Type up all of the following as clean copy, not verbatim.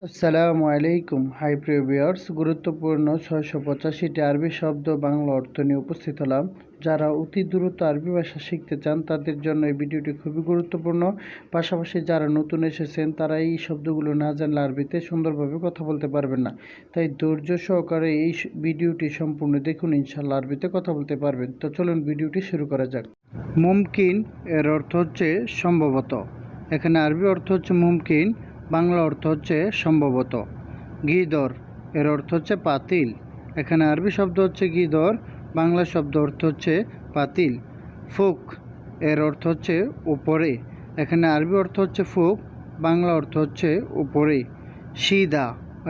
আসসালামু আলাইকুম। হাই প্রিয় ভিউয়ার্স, গুরুত্বপূর্ণ 685টি আরবি শব্দ বাংলা অর্থ নিয়ে উপস্থিত হলাম। যারা অতি দ্রুত আরবি ভাষা শিখতে চান তাদের জন্য এই ভিডিওটি খুবই গুরুত্বপূর্ণ। পাশাপাশি যারা নতুন এসেছেন তারা এই শব্দগুলো না জানলে আরবিতে সুন্দরভাবে কথা বলতে পারবেন না। তাই ধৈর্য সহকারে এই ভিডিওটি সম্পূর্ণ দেখুন, ইনশাআল্লাহ আরবিতে কথা বলতে পারবেন। তো চলুন ভিডিওটি শুরু করা যাক। মুমকিন এর অর্থ হচ্ছে সম্ভবত। এখানে আরবি অর্থ হচ্ছে মুমকিন, বাংলা অর্থ হচ্ছে সম্ভবত। গিদর এর অর্থ হচ্ছে পাতিল। এখানে আরবি শব্দ হচ্ছে গিদর, বাংলা শব্দ অর্থ হচ্ছে পাতিল। ফুক এর অর্থ হচ্ছে উপরে। এখানে আরবি অর্থ হচ্ছে ফুক, বাংলা অর্থ হচ্ছে উপরে। সিদা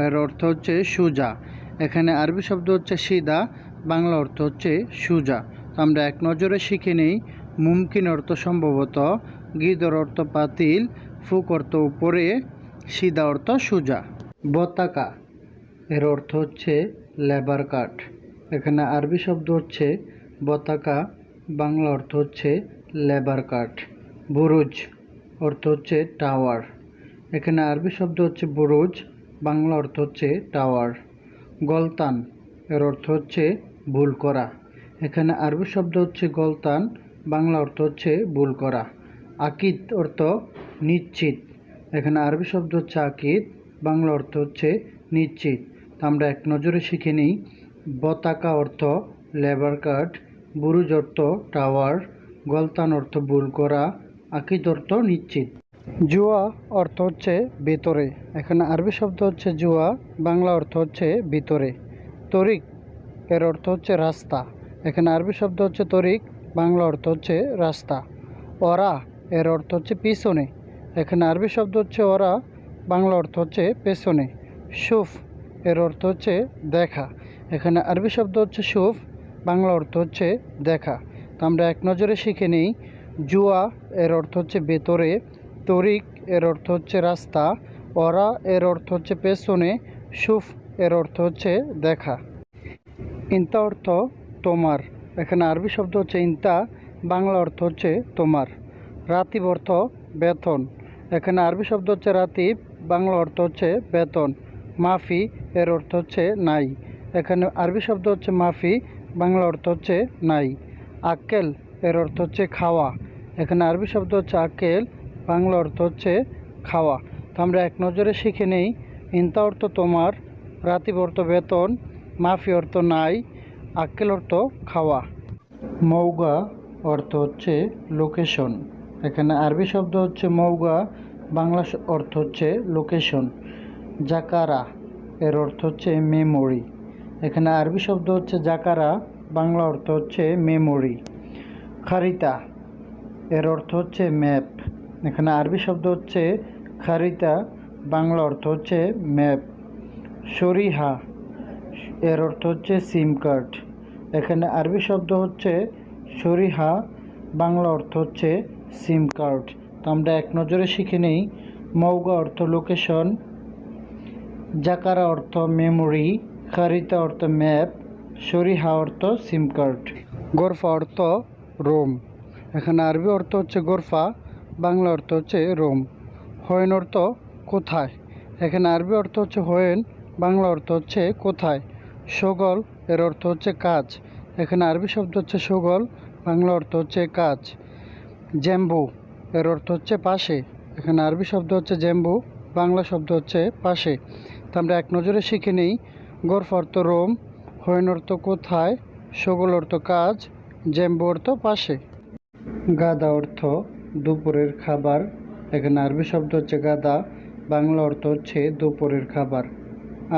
এর অর্থ হচ্ছে সোজা। এখানে আরবি শব্দ হচ্ছে সিদা, বাংলা অর্থ হচ্ছে সোজা। তো আমরা এক নজরে শিখে নেই। মুমকিন অর্থ সম্ভবত, গিদর অর্থ পাতিল, ফুক অর্থ উপরে, সিদা অর্থ সোজা। বতাকা এর অর্থ হচ্ছে লেবার কাঠ। এখানে আরবি শব্দ হচ্ছে বতাকা, বাংলা অর্থ হচ্ছে লেবার কাঠ। বুরুজ অর্থ হচ্ছে টাওয়ার। এখানে আরবি শব্দ হচ্ছে বুরুজ, বাংলা অর্থ হচ্ছে টাওয়ার। গলতান এর অর্থ হচ্ছে ভুল করা। এখানে আরবি শব্দ হচ্ছে গলতান, বাংলা অর্থ হচ্ছে ভুল করা। আকিদ অর্থ নিশ্চিত। এখানে আরবি শব্দ হচ্ছে আকিদ, বাংলা অর্থ হচ্ছে নিশ্চিত। তো আমরা এক নজরে শিখে নিই। বতাকা অর্থ লেবার কাঠ, বুরুজ অর্থ টাওয়ার, গলতান অর্থ ভুল করা, আকিদ অর্থ নিশ্চিত। জুয়া অর্থ হচ্ছে ভেতরে। এখানে আরবি শব্দ হচ্ছে জুয়া, বাংলা অর্থ হচ্ছে ভিতরে। তরিক এর অর্থ হচ্ছে রাস্তা। এখানে আরবি শব্দ হচ্ছে তরিক, বাংলা অর্থ হচ্ছে রাস্তা। ওরা এর অর্থ হচ্ছে পিছনে। এখানে আরবি শব্দ হচ্ছে ওরা, বাংলা অর্থ হচ্ছে পেছনে। সুফ এর অর্থ হচ্ছে দেখা। এখানে আরবি শব্দ হচ্ছে সুফ, বাংলা অর্থ হচ্ছে দেখা। তো আমরা এক নজরে শিখে নিই। জুয়া এর অর্থ হচ্ছে ভেতরে, তরিক এর অর্থ হচ্ছে রাস্তা, ওরা এর অর্থ হচ্ছে পেছনে, সুফ এর অর্থ হচ্ছে দেখা। ইন্তা অর্থ তোমার। এখানে আরবি শব্দ হচ্ছে ইন্তা, বাংলা অর্থ হচ্ছে তোমার। রাতিব অর্থ বেতন। এখানে আরবি শব্দ হচ্ছে রাতিব, বাংলা অর্থ হচ্ছে বেতন। মাফি এর অর্থ হচ্ছে নাই। এখানে আরবি শব্দ হচ্ছে মাফি, বাংলা অর্থ হচ্ছে নাই। আক্কেল এর অর্থ হচ্ছে খাওয়া। এখানে আরবি শব্দ হচ্ছে আক্কেল, বাংলা অর্থ হচ্ছে খাওয়া। তো আমরা এক নজরে শিখে নেই। ইন্তা অর্থ তোমার, রাতিব অর্থ বেতন, মাফি অর্থ নাই, আক্কেল অর্থ খাওয়া। মৌগা অর্থ হচ্ছে লোকেশন। এখানে আরবি শব্দ হচ্ছে মৌগা, বাংলা অর্থ হচ্ছে লোকেশন। জাকারা এর অর্থ হচ্ছে মেমোরি। এখানে আরবি শব্দ হচ্ছে জাকারা, বাংলা অর্থ হচ্ছে মেমোরি। খারিতা এর অর্থ হচ্ছে ম্যাপ। এখানে আরবি শব্দ হচ্ছে খারিতা, বাংলা অর্থ হচ্ছে ম্যাপ। শরিহা এর অর্থ হচ্ছে সিম কার্ড। এখানে আরবি শব্দ হচ্ছে শরিহা, বাংলা অর্থ হচ্ছে সিম কার্ড। তো আমরা এক নজরে শিখে নিই। মৌগা অর্থ লোকেশন, জাকারা অর্থ মেমোরি, খারিতা অর্থ ম্যাপ, শরিহা অর্থ সিম কার্ড। গোরফা অর্থ রোম। এখানে আরবি অর্থ হচ্ছে গোরফা, বাংলা অর্থ হচ্ছে রোম। হোয়েন অর্থ কোথায়। এখানে আরবি অর্থ হচ্ছে হোয়েন, বাংলা অর্থ হচ্ছে কোথায়। শগল এর অর্থ হচ্ছে কাজ। এখানে আরবি শব্দ হচ্ছে শগল, বাংলা অর্থ হচ্ছে কাজ। জ্যাম্বু এর অর্থ হচ্ছে পাশে। এখানে আরবি শব্দ হচ্ছে জ্যাম্বু, বাংলা শব্দ হচ্ছে পাশে। তো আমরা এক নজরে শিখে নিই। গোরফ অর্থ রোম, হোয়েন অর্থ কোথায়, শগল অর্থ কাজ, জ্যাম্বু অর্থ পাশে। গাদা অর্থ দুপুরের খাবার। এখানে আরবি শব্দ হচ্ছে গাদা, বাংলা অর্থ হচ্ছে দুপুরের খাবার।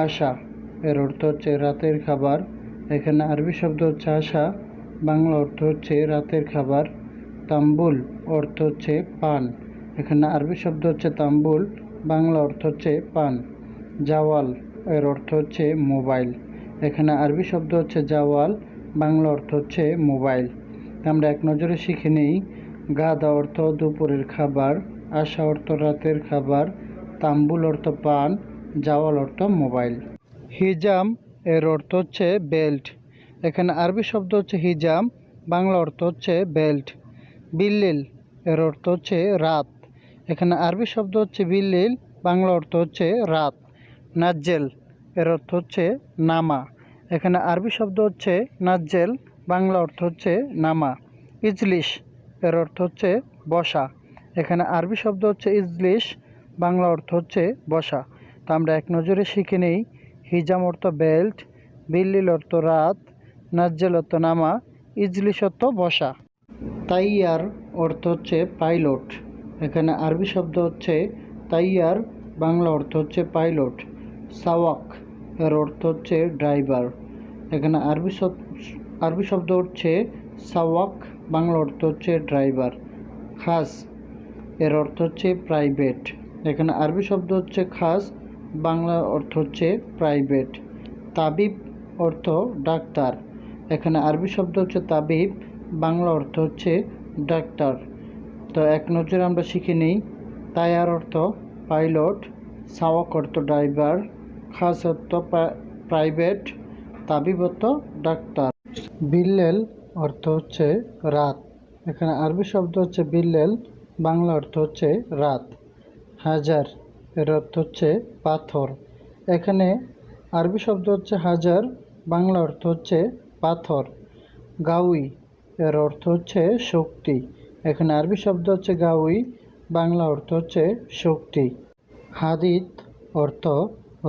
আশা এর অর্থ হচ্ছে রাতের খাবার। এখানে আরবি শব্দ হচ্ছে আশা, বাংলা অর্থ হচ্ছে রাতের খাবার। তাম্বুল অর্থ হচ্ছে পান। এখানে আরবি শব্দ হচ্ছে তাম্বুল, বাংলা অর্থ হচ্ছে পান। জাওয়াল এর অর্থ হচ্ছে মোবাইল। এখানে আরবি শব্দ হচ্ছে জাওয়াল, বাংলা অর্থ হচ্ছে মোবাইল। আমরা এক নজরে শিখে নিই। গাদা অর্থ দুপুরের খাবার, আশা অর্থ রাতের খাবার, তাম্বুল অর্থ পান, জাওয়াল অর্থ মোবাইল। হিজাম এর অর্থ হচ্ছে বেল্ট। এখানে আরবি শব্দ হচ্ছে হিজাম, বাংলা অর্থ হচ্ছে বেল্ট। বিল্লিল এর অর্থ হচ্ছে রাত। এখানে আরবি শব্দ হচ্ছে বিল্লিল, বাংলা অর্থ হচ্ছে রাত। নাজ্জেল এর অর্থ হচ্ছে নামা। এখানে আরবি শব্দ হচ্ছে নাজ্জেল, বাংলা অর্থ হচ্ছে নামা। ইজলিস এর অর্থ হচ্ছে বসা। এখানে আরবি শব্দ হচ্ছে ইজলিস, বাংলা অর্থ হচ্ছে বসা। তো আমরা এক নজরে শিখে নেই। হিজাম অর্থ বেল্ট, বিল্লিল অর্থ রাত, নাজ্জেল অর্থ নামা, ইজলিস অর্থ বসা। তাইয়ার অর্থ হচ্ছে পাইলট। এখানে আরবি শব্দ হচ্ছে তাইয়ার, বাংলা অর্থ হচ্ছে পাইলট। সাওয়াক এর অর্থ হচ্ছে ড্রাইভার। এখানে আরবি শব্দ হচ্ছে সাওয়াক, বাংলা অর্থ হচ্ছে ড্রাইভার। খাস এর অর্থ হচ্ছে প্রাইভেট। এখানে আরবি শব্দ হচ্ছে খাস, বাংলা অর্থ হচ্ছে প্রাইভেট। তাবিব অর্থ ডাক্তার। এখানে আরবি শব্দ হচ্ছে তাবিব, বাংলা অর্থ হচ্ছে ডাক্তার। তো এক নজরে আমরা শিখে নিই। তায়ার অর্থ পাইলট, সাওয়াক অর্থ ড্রাইভার, খাস অর্থ প্রাইভেট, তাবিব অর্থ ডাক্তার। বিল্লেল অর্থ হচ্ছে রাত। এখানে আরবি শব্দ হচ্ছে বিল্লেল, বাংলা অর্থ হচ্ছে রাত। হাজার এর অর্থ হচ্ছে পাথর। এখানে আরবি শব্দ হচ্ছে হাজার, বাংলা অর্থ হচ্ছে পাথর। গাউই এর অর্থ হচ্ছে শক্তি। এখানে আরবি শব্দ হচ্ছে গাউই, বাংলা অর্থ হচ্ছে শক্তি। হাদিদ অর্থ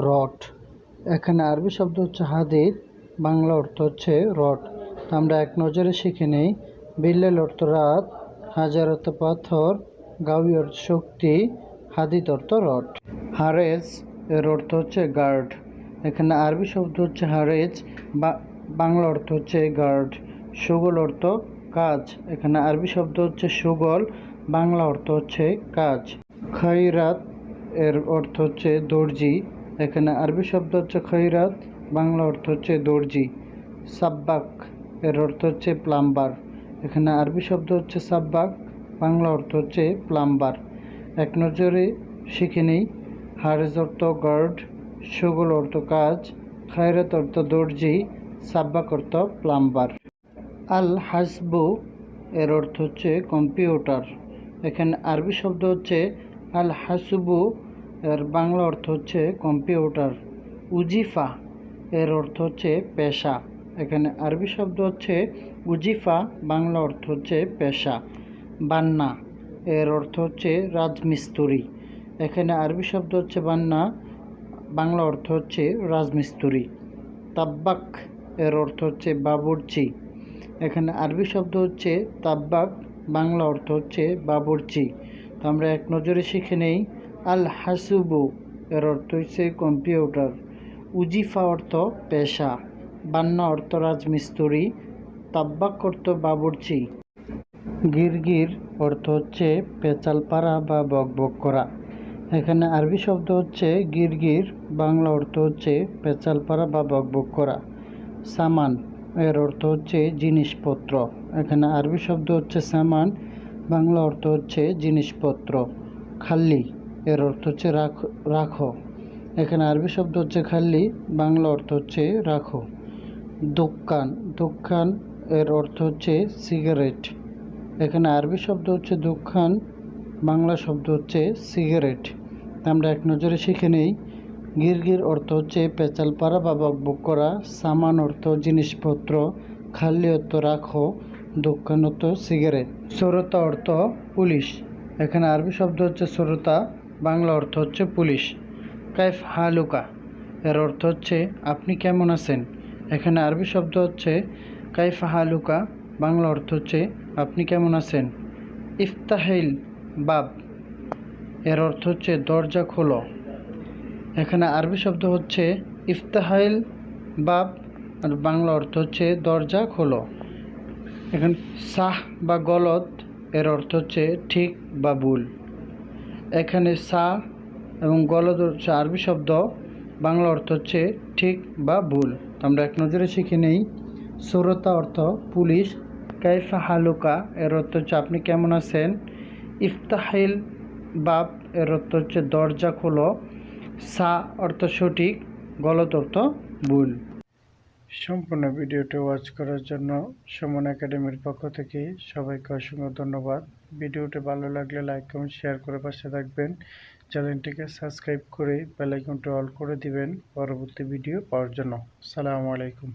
রড। এখানে আরবি শব্দ হচ্ছে হাদিদ, বাংলা অর্থ হচ্ছে রড। আমরা এক নজরে শিখে নেই। বিল্লেল অর্থ রাত, হাজার অর্থ পাথর, গাউই অর্থ শক্তি, হাদিদ অর্থ রড। হারেজ এর অর্থ হচ্ছে গার্ড। এখানে আরবি শব্দ হচ্ছে হারেজ, বাংলা অর্থ হচ্ছে গার্ড। সুগল অর্থ কাজ। এখানে আরবি শব্দ হচ্ছে সুগল, বাংলা অর্থ হচ্ছে কাজ। খৈরাত এর অর্থ হচ্ছে দর্জি। এখানে আরবি শব্দ হচ্ছে খৈরাত, বাংলা অর্থ হচ্ছে দর্জি। সাব্বাক এর অর্থ হচ্ছে প্লাম্বার। এখানে আরবি শব্দ হচ্ছে সাব্বাক, বাংলা অর্থ হচ্ছে প্লাম্বার। এক নজরে শিখে নেই। হারেজ অর্থ গার্ড, সুগল অর্থ কাজ, খৈরাত অর্থ দর্জি, সাব্বাক অর্থ প্লাম্বার। আল হাসবু এর অর্থ হচ্ছে কম্পিউটার। এখানে আরবি শব্দ হচ্ছে আল হাসবু, এর বাংলা অর্থ হচ্ছে কম্পিউটার। উজিফা এর অর্থ হচ্ছে পেশা। এখানে আরবি শব্দ হচ্ছে উজিফা, বাংলা অর্থ হচ্ছে পেশা। বান্না এর অর্থ হচ্ছে রাজমিস্ত্রি। এখানে আরবি শব্দ হচ্ছে বান্না, বাংলা অর্থ হচ্ছে রাজমিস্ত্রি। তাব্বাক এর অর্থ হচ্ছে বাবুর্চি। এখানে আরবি শব্দ হচ্ছে তাব্বাক, বাংলা অর্থ হচ্ছে বাবুর্চি। তো আমরা এক নজরে শিখে নেই। আল হাসুবু এর অর্থ হচ্ছে কম্পিউটার। উজিফা অর্থ পেশা, বান্না অর্থ রাজমিস্ত্রি, তাব্বাক অর্থ বাবুর্চি। গিরগির অর্থ হচ্ছে পেঁচাল পাড়া বা বকবক করা। এখানে আরবি শব্দ হচ্ছে গিরগির, বাংলা অর্থ হচ্ছে পেঁচাল পাড়া বা বকবক করা। সামান এর অর্থ হচ্ছে জিনিসপত্র। এখানে আরবি শব্দ হচ্ছে সামান, বাংলা অর্থ হচ্ছে জিনিসপত্র। খাল্লি এর অর্থ হচ্ছে রাখো। এখানে আরবি শব্দ হচ্ছে খাল্লি, বাংলা অর্থ হচ্ছে রাখো। দোকান এর অর্থ হচ্ছে সিগারেট। এখানে আরবি শব্দ হচ্ছে দোকান, বাংলা শব্দ হচ্ছে সিগারেট। আমরা এক নজরে শিখে নেই। গিরগির অর্থ হচ্ছে পেঁচাল পাড়া বা বকবক করা, সামান অর্থ জিনিসপত্র, খাল্লি অর্থ রাখো, দোকান অর্থ সিগারেট। শ্রোতা অর্থ পুলিশ। এখানে আরবি শব্দ হচ্ছে শ্রোতা, বাংলা অর্থ হচ্ছে পুলিশ। কাইফ হালুকা এর অর্থ হচ্ছে আপনি কেমন আছেন। এখানে আরবি শব্দ হচ্ছে কাইফ হালুকা, বাংলা অর্থ হচ্ছে আপনি কেমন আছেন। ইফতাহিল বাব এর অর্থ হচ্ছে দরজা খোলো। এখানে আরবি শব্দ হচ্ছে ইফতাহিল বাব, আর বাংলা অর্থ হচ্ছে দরজা খোলো। এখানে সাহ বা গলত এর অর্থ হচ্ছে ঠিক বা ভুল। এখানে সাহ এবং গলত হচ্ছে আরবি শব্দ, বাংলা অর্থ হচ্ছে ঠিক বা ভুল। আমরা এক নজরে শিখে নেই। শ্রোতা অর্থ পুলিশ, কাইফা হালুকা এর অর্থ হচ্ছে আপনি কেমন আছেন। ইফতাহিল বাব এর অর্থ হচ্ছে দরজা খোলো। সা অর্থ সঠিক, গলত অর্থ ভুল। সম্পূর্ণ ভিডিওটি ওয়াচ করার জন্য সুমন একাডেমির পক্ষ থেকে সবাইকে অসংখ্য ধন্যবাদ। ভিডিওটি ভালো লাগলে লাইক কমেন্ট শেয়ার করে পাশে থাকবেন। চ্যানেলটিকে সাবস্ক্রাইব করে বেল আইকনটি অল করে দিবেন পরবর্তী ভিডিও পাওয়ার জন্য। আসসালামু আলাইকুম।